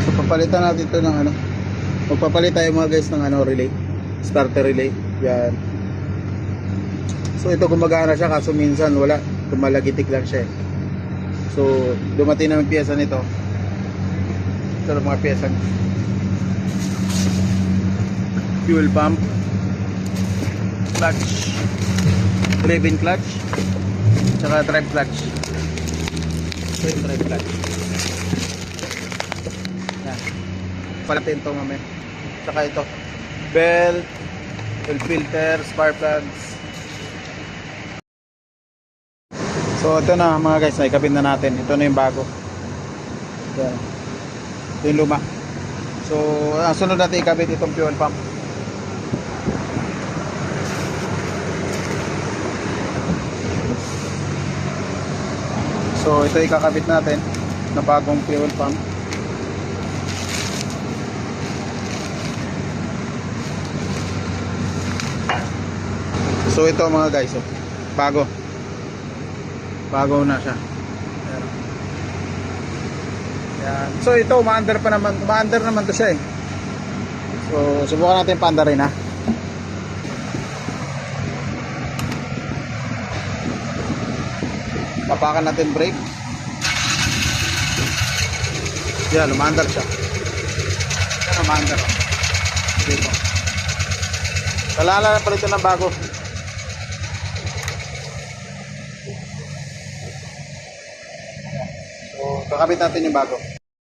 So papalitan natin ito ng ano. Magpapalit tayo mga guys ng ano relay, starter relay. Yan. So ito gumagana siya kaso minsan wala, tumalagitik lang siya eh. So dumating na yung piyesa nito. Ito ang mga piyesa. Fuel pump, clutch, driven clutch, tsaka drive clutch. Ito yung drive clutch. Yan. Palatin ito mamaya. Tsaka ito belt, oil filter, spark plugs. So ito na mga guys, naikabit na natin. Ito na yung bago. Yan. Ito yung luma. So ang sunod natin ikabit itong fuel pump. So ito ikakabit natin na bagong fuel pump. So ito mga guys, oh, bago na siya. Yan. So ito umaandar pa naman, umaandar naman to siya eh. So subukan natin paandarin ha. Papakan natin brake. Yan, umaandar siya. Yan, umaandar. Dito. Kalala na pala ito ng bago. So kakabit natin yung bago.